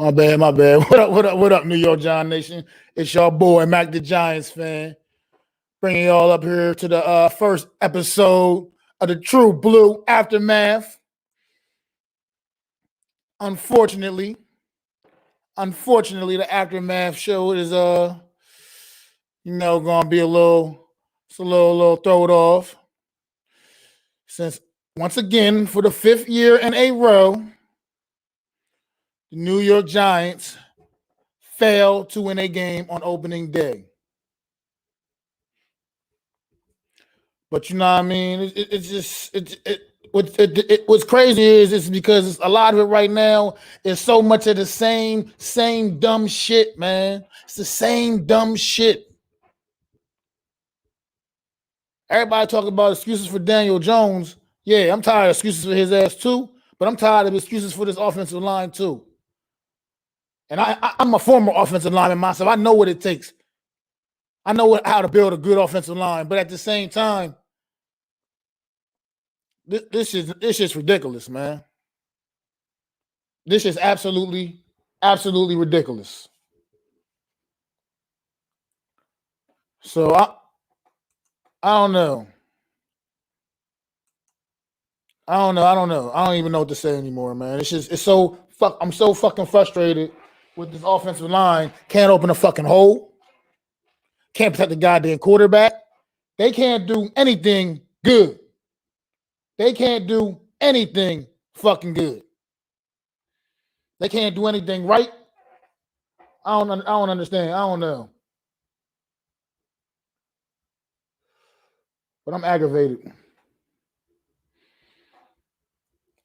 My bad, my bad. What up, New York Giant Nation? It's your boy, Mac the Giants fan. Bringing y'all up here to the first episode of the True Blue Aftermath. Unfortunately, the Aftermath show is gonna be a little throw it off. Since once again, for the fifth year in a row, the New York Giants failed to win a game on opening day. But you know what I mean? What's crazy is because a lot of it right now is so much of the same dumb shit, man. It's the same dumb shit. Everybody talking about excuses for Daniel Jones. Yeah, I'm tired of excuses for his ass too, but I'm tired of excuses for this offensive line too. And I'm a former offensive lineman myself. I know what it takes. I know how to build a good offensive line, but at the same time, this is ridiculous, man. This is absolutely ridiculous. So I don't know. I don't even know what to say anymore, man. I'm so fucking frustrated with this offensive line. Can't open a fucking hole. Can't protect the goddamn quarterback. They can't do anything good. They can't do anything fucking good. They can't do anything right. I don't understand. I don't know. But I'm aggravated.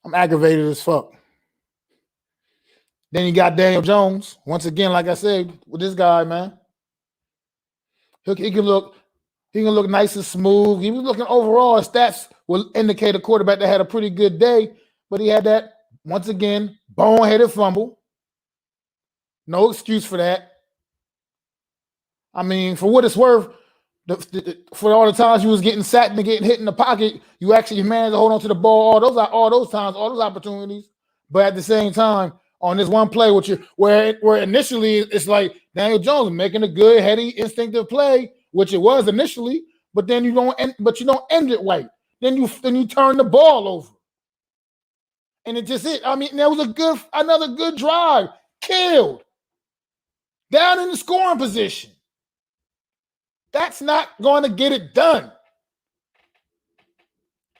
I'm aggravated as fuck. Then you got Daniel Jones. Once again, like I said, with this guy, man. He can look nice and smooth. He was looking overall. His stats will indicate a quarterback that had a pretty good day, but he had that, once again, boneheaded fumble. No excuse for that. I mean, for what it's worth, for all the times you was getting sacked and getting hit in the pocket, you actually managed to hold on to the ball all those times, all those opportunities. But at the same time, on this one play, where initially it's like Daniel Jones making a good, heady, instinctive play, which it was initially, but then you don't end it right. Then you turn the ball over, and it just hit. I mean, that was another good drive, killed down in the scoring position. That's not going to get it done.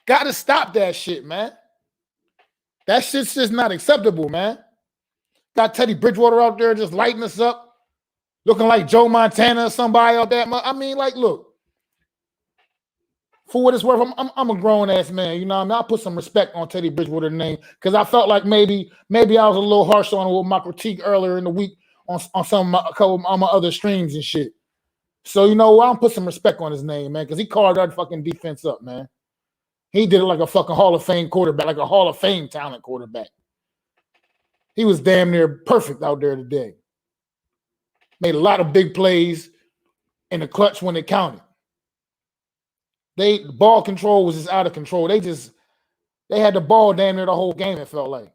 Got to stop that shit, man. That shit's just not acceptable, man. Got Teddy Bridgewater out there just lighting us up, looking like Joe Montana or somebody out there. I mean, like, look, for what it's worth, I'm a grown-ass man. You know what I mean? I put some respect on Teddy Bridgewater's name because I felt like maybe I was a little harsh on with my critique earlier in the week on a couple of my other streams and shit. So, you know, I'll put some respect on his name, man, because he carved our fucking defense up, man. He did it like a fucking Hall of Fame quarterback, like a Hall of Fame talent quarterback. He was damn near perfect out there today. Made a lot of big plays in the clutch when it counted. The ball control was just out of control. They had the ball damn near the whole game, it felt like.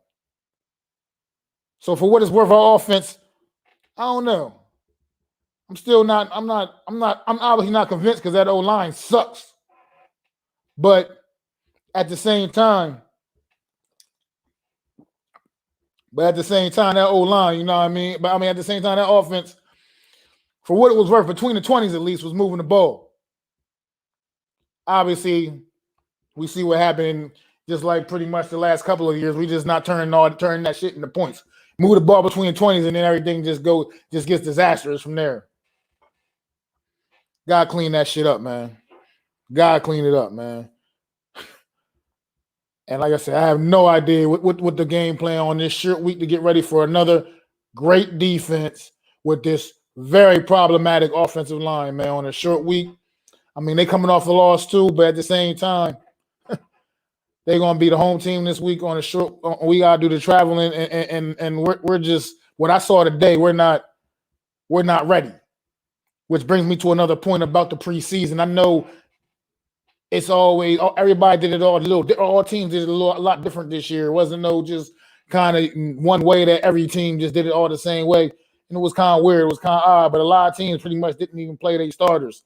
So for what it's worth, our offense, I don't know. I'm obviously not convinced because that O-line sucks. But at the same time, that O-line, you know what I mean? But I mean, at the same time, that offense, for what it was worth, between the 20s at least, was moving the ball. Obviously, we see what happened just like pretty much the last couple of years. We just not turning that shit into points. Move the ball between the 20s and then everything just gets disastrous from there. Gotta clean that shit up, man. Gotta clean it up, man. And like I said, I have no idea what the game plan on this short week to get ready for another great defense with this very problematic offensive line, man, on a short week. I mean, they coming off a loss too, but at the same time, they're gonna be the home team this week on a short. We gotta do the traveling, and we're just what I saw today. We're not ready. Which brings me to another point about the preseason. I know it's always everybody did it all teams did it a lot different this year. It wasn't no just kind of one way that every team just did it all the same way. And it was kind of weird. It was kind of odd, but a lot of teams pretty much didn't even play their starters.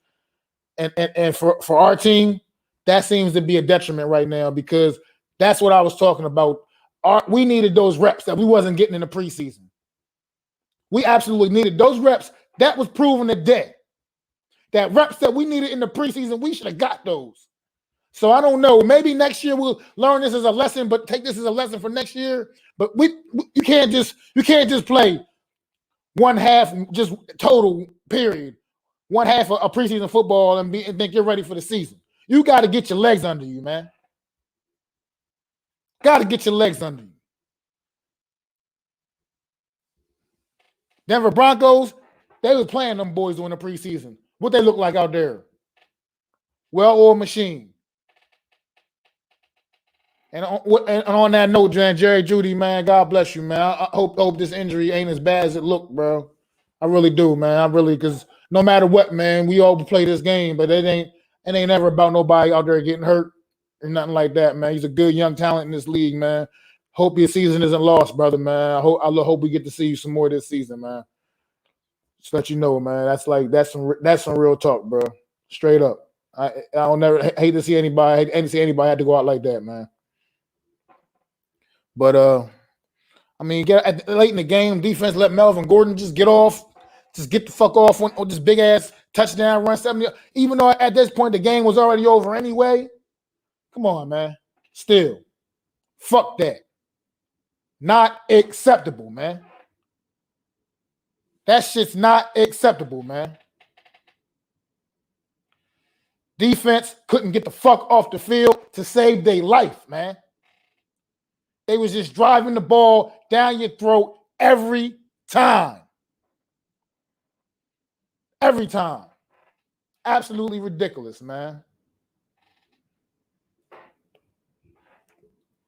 And for our team, that seems to be a detriment right now because that's what I was talking about. We needed those reps that we wasn't getting in the preseason. We absolutely needed those reps. That was proven today. That reps that we needed in the preseason, we should have got those. So I don't know. Maybe next year we'll learn this as a lesson, but take this as a lesson for next year. But you can't just play one half just total period, one half of a preseason football and think you're ready for the season. You got to get your legs under you, man. Got to get your legs under you. Denver Broncos, they was playing them boys during the preseason. What they look like out there? Well-oiled machine. And on that note, Jerry Jeudy, man, God bless you, man. I hope this injury ain't as bad as it looked, bro. I really do, man. Because no matter what, man, we all play this game, but it ain't ever about nobody out there getting hurt or nothing like that, man. He's a good young talent in this league, man. Hope your season isn't lost, brother, man. I hope we get to see you some more this season, man. Just let you know, man. That's some real talk, bro. Straight up. I don't never hate to see anybody have to go out like that, man. But I mean, late in the game, defense let Melvin Gordon just get off, just get the fuck off on this big ass touchdown run 70. Even though at this point the game was already over anyway. Come on, man. Still, fuck that. Not acceptable, man. That shit's not acceptable, man. Defense couldn't get the fuck off the field to save their life, man. They was just driving the ball down your throat every time. Every time. Absolutely ridiculous, man.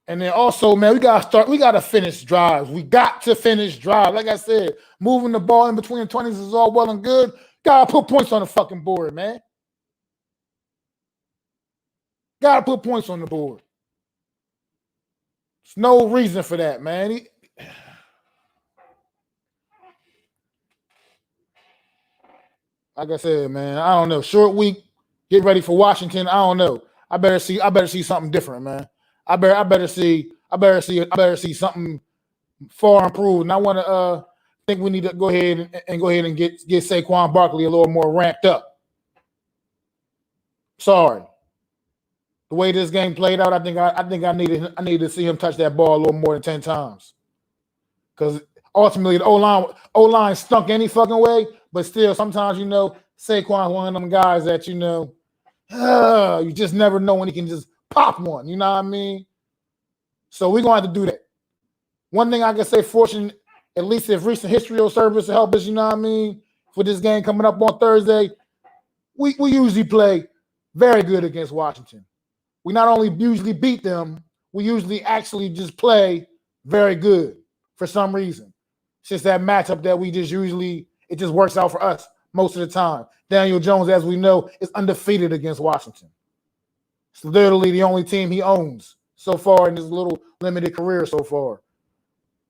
And then also, man, we got to finish drives. We got to finish drives. Like I said, moving the ball in between the 20s is all well and good. Got to put points on the fucking board, man. Got to put points on the board. There's no reason for that, man. Like I said, man, I don't know. Short week, get ready for Washington. I don't know. I better see something different, man. I better see something far improved. And I want to think we need to go ahead and get Saquon Barkley a little more ramped up. Sorry. The way this game played out, I think I needed to see him touch that ball a little more than 10 times. Because ultimately the O-line stunk any fucking way, but still sometimes, Saquon's one of them guys that, you just never know when he can just pop one, you know what I mean? So we're going to have to do that. One thing I can say, fortunate, at least if recent history will serve us to help us, you know what I mean, for this game coming up on Thursday, we usually play very good against Washington. We not only usually beat them, we usually actually just play very good for some reason. It's just that matchup that we just usually, it just works out for us most of the time. Daniel Jones, as we know, is undefeated against Washington. It's literally the only team he owns so far in his little limited career so far.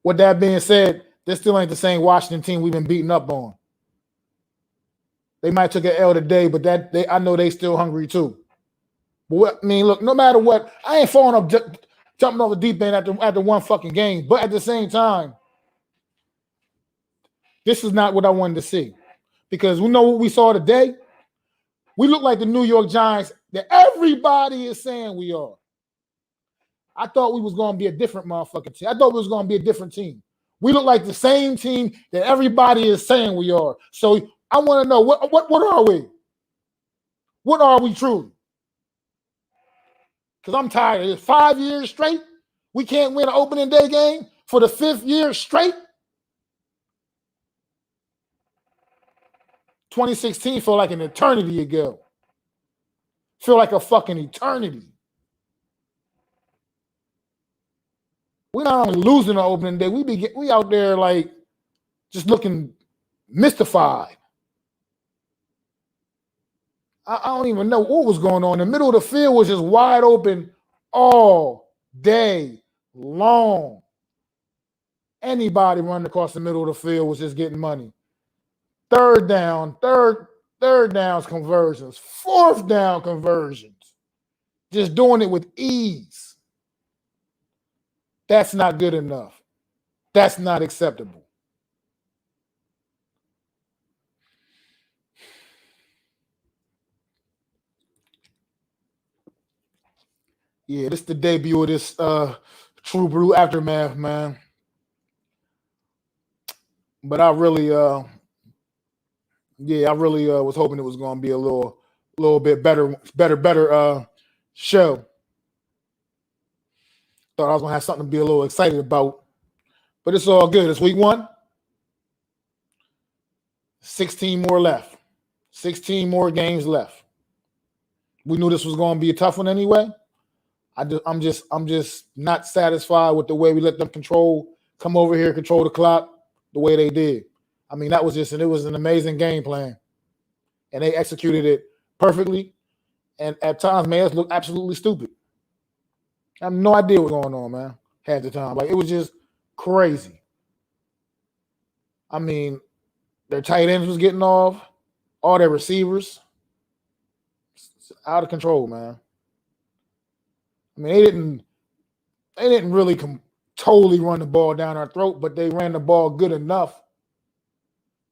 With that being said, this still ain't the same Washington team we've been beating up on. They might took an L today, but I know they still hungry too. But I mean, look, no matter what, I ain't falling up, jumping off the deep end after one fucking game. But at the same time, this is not what I wanted to see. Because we know what we saw today. We look like the New York Giants that everybody is saying we are. I thought we was going to be a different motherfucking team. I thought we was going to be a different team. We look like the same team that everybody is saying we are. So I want to know, what are we? What are we truly? Because I'm tired of it. 5 years straight, we can't win an opening day game for the 5th year straight. 2016 felt like an eternity ago. Feel like a fucking eternity. We're not only losing the opening day, we out there like just looking mystified. I don't even know what was going on. The middle of the field was just wide open all day long. Anybody running across the middle of the field was just getting money. Third downs conversions, fourth down conversions, just doing it with ease. That's not good enough. That's not acceptable. Yeah, this is the debut of this True Brew Aftermath, man. But I really was hoping it was going to be a little bit better show. Thought I was going to have something to be a little excited about. But it's all good. It's week 1. 16 more left. 16 more games left. We knew this was going to be a tough one anyway. I'm just not satisfied with the way we let them come over here, control the clock the way they did. I mean, it was an amazing game plan. And they executed it perfectly. And at times, man, it looked absolutely stupid. I have no idea what's going on, man, half the time. Like, it was just crazy. I mean, their tight ends was getting off, all their receivers. It's out of control, man. I mean, they didn't really totally run the ball down our throat, but they ran the ball good enough.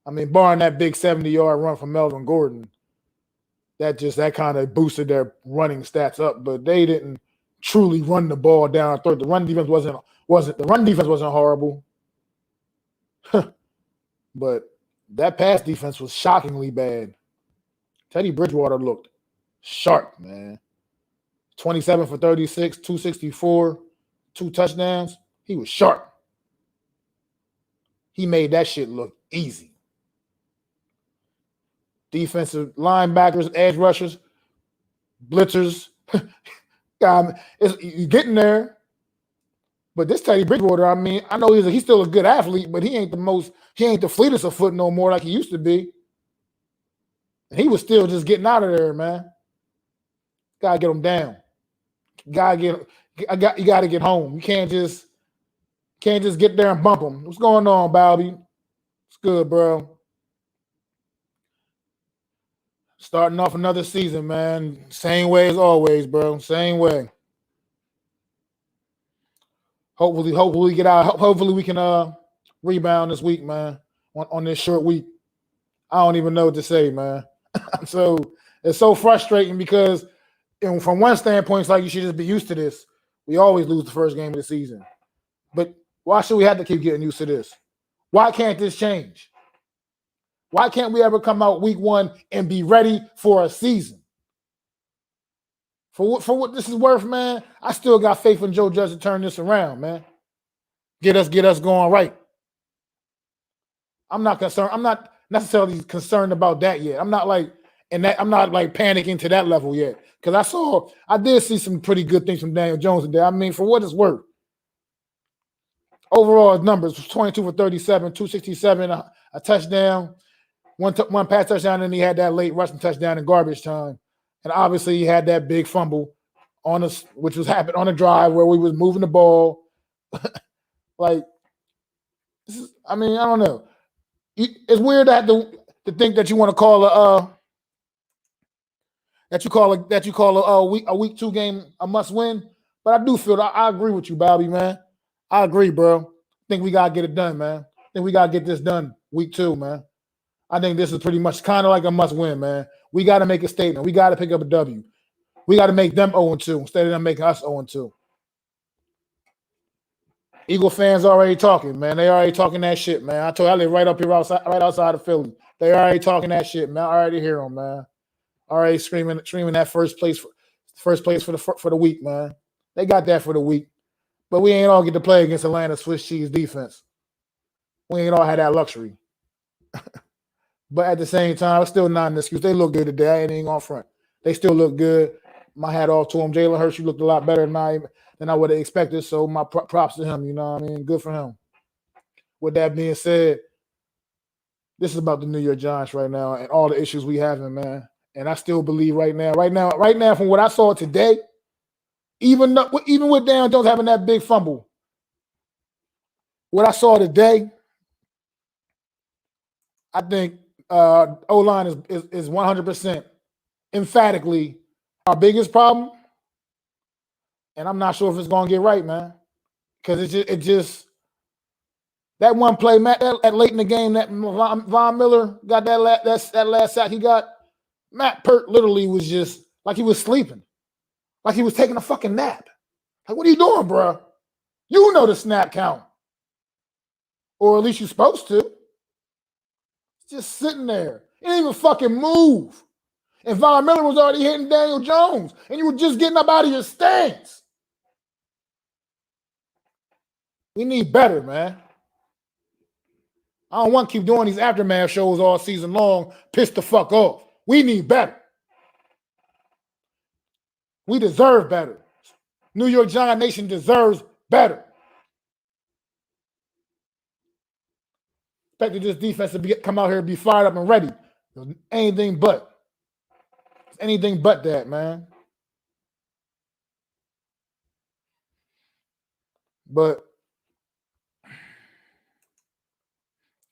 I mean, barring that big 70-yard run from Melvin Gordon, that kind of boosted their running stats up, but they didn't truly run the ball down our throat. The run defense wasn't horrible. But that pass defense was shockingly bad. Teddy Bridgewater looked sharp, man. 27 for 36, 264, 2 touchdowns. He was sharp. He made that shit look easy. Defensive linebackers, edge rushers, blitzers. You're getting there. But this Teddy Bridgewater, I mean, I know he's still a good athlete, but he ain't the fleetest of foot no more like he used to be. And he was still just getting out of there, man. Gotta get him down. You gotta get home. You can't just get there and bump him. What's going on, Bobby? It's good, bro. Starting off another season, man. Same way as always, bro. Same way. Hopefully we get out. Hopefully we can rebound this week, man. On this short week. I don't even know what to say, man. So it's so frustrating because from one standpoint, it's like you should just be used to this. We always lose the first game of the season. But why should we have to keep getting used to this? Why can't this change? Why can't we ever come out week 1 and be ready for a season? For what this is worth, man, I still got faith in Joe Judge to turn this around, man. Get us going right. I'm not concerned. I'm not necessarily concerned about that yet. I'm not like panicking to that level yet. Because I did see some pretty good things from Daniel Jones today. I mean, for what it's worth. Overall, his numbers was 22 for 37, 267, a touchdown, one pass touchdown, and he had that late rushing touchdown in garbage time. And obviously, he had that big fumble which was happening on a drive where we was moving the ball. I don't know. It's weird to think that you want to call a week 2 game a must win. But I do feel that I agree with you, Bobby, man. I agree, bro. I think we gotta get it done, man. I think we gotta get this done week 2, man. I think this is pretty much kind of like a must win, man. We got to make a statement. We got to pick up a W. We got to make them 0-2 instead of them making us 0-2. Eagle fans already talking, man. They already talking that shit, man. I told you I live right up here right outside of Philly. They already talking that shit, man. I already hear them, man. Already screaming that first place for the week, man. They got that for the week. But we ain't all get to play against Atlanta's Swiss cheese defense. We ain't all had that luxury. But at the same time, it's still not an excuse. They look good today. I ain't going front. They still look good. My hat off to him. Jalen Hurts, you looked a lot better than I would have expected. So my props to him. You know what I mean? Good for him. With that being said, this is about the New York Giants right now and all the issues we having, man. And I still believe right now, from what I saw today, even with Daniel Jones having that big fumble, what I saw today, I think O-line is 100% emphatically our biggest problem, and I'm not sure if it's going to get right, man. Because it just that one play, Matt, that late in the game, that Von Miller got that last sack he got. Matt Pert literally was just like he was sleeping, like he was taking a fucking nap. Like, what are you doing, bro? You know the snap count, or at least you're supposed to. Just sitting there, he didn't even fucking move. And Von Miller was already hitting Daniel Jones, and you were just getting up out of your stance. We need better, man. I don't want to keep doing these aftermath shows all season long, piss the fuck off. We need better. We deserve better. New York Giant Nation deserves better. Expected this defense to come out here and be fired up and ready. Anything but. Anything but that, man. But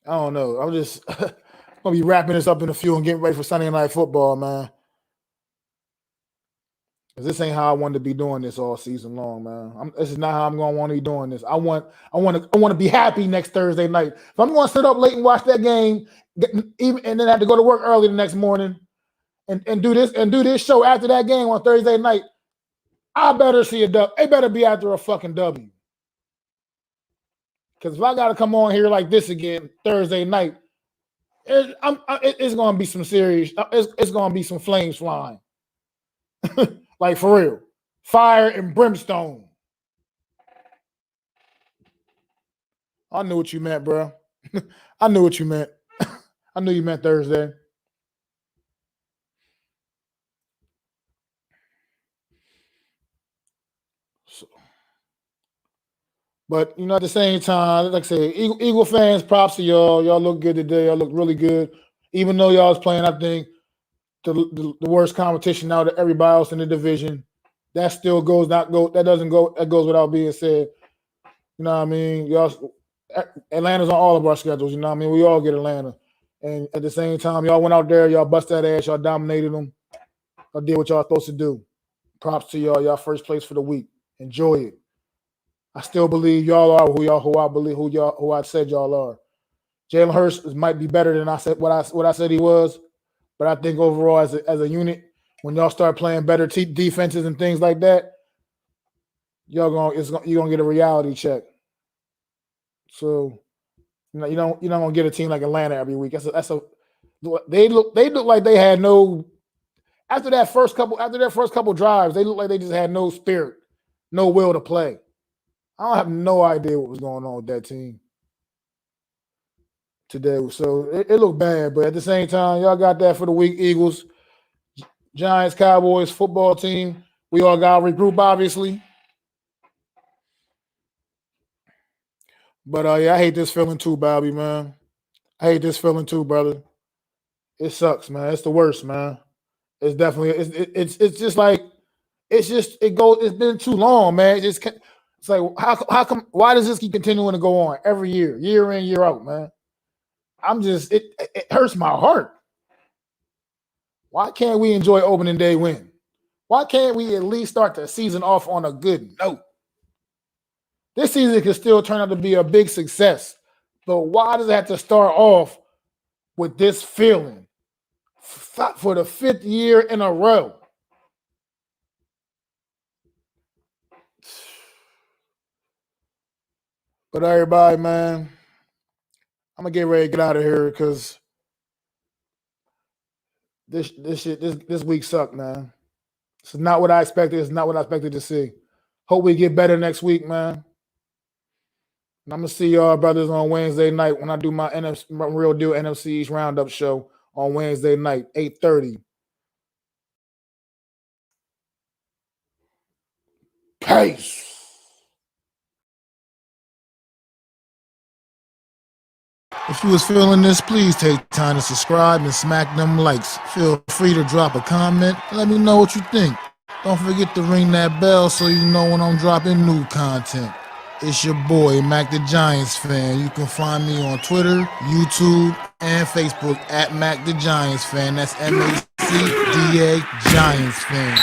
I don't know. I'm just going to be wrapping this up in a few and getting ready for Sunday Night Football, man. Because this ain't how I wanted to be doing this all season long, man. This is not how I'm going to want to be doing this. I want to be happy next Thursday night. If I'm going to sit up late and watch that game, and then have to go to work early the next morning and do this show after that game on Thursday night, I better see a dub. It better be after a fucking W. Because if I got to come on here like this again Thursday night, it's going to be some serious. It's going to be some flames flying. Like, for real. Fire and brimstone. I knew what you meant, bro. I knew what you meant. I knew you meant Thursday. So, but, at the same time, like I said, Eagle fans, props to y'all. Y'all look good today. Y'all look really good. Even though y'all was playing, I think, the worst competition out of everybody else in the division. That still goes that goes without being said. You know what I mean? Y'all, Atlanta's on all of our schedules, you know what I mean? We all get Atlanta. And at the same time, y'all went out there, y'all bust that ass, y'all dominated them. Y'all did what y'all supposed to do. Props to y'all. Y'all first place for the week. Enjoy it. I still believe y'all are who I said y'all are. Jalen Hurts might be better than what I said he was. But I think overall, as a unit, when y'all start playing better defenses and things like that, you're gonna get a reality check. So, you don't gonna get a team like Atlanta every week. They look like they had no after their first couple drives. They look like they just had no spirit, no will to play. I don't have no idea what was going on with that team today. So it looked bad, but at the same time, y'all got that for the week. Eagles, Giants, Cowboys, football team. We all got to regroup, obviously. But yeah, I hate this feeling too, Bobby, man. I hate this feeling too, brother. It sucks, man. It's the worst, man. It's definitely it's just like it's been too long, man. It's like how come why does this keep continuing to go on every year in, year out, man? It hurts my heart. Why can't we enjoy opening day win? Why can't we at least start the season off on a good note? This season could still turn out to be a big success, but why does it have to start off with this feeling for the 5th year in a row? But everybody, man, I'm gonna get ready to get out of here because this week sucked, man. This is not what I expected. It's not what I expected to see. Hope we get better next week, man. And I'm gonna see y'all brothers on Wednesday night when I do my Real Deal NFC East Roundup show on Wednesday night, 8:30. Peace. If you was feeling this, please take time to subscribe and smack them likes. Feel free to drop a comment. Let me know what you think. Don't forget to ring that bell so you know when I'm dropping new content. It's your boy, Mac the Giants fan. You can find me on Twitter, YouTube, and Facebook at Mac the Giants fan. That's MACDA Giants fan.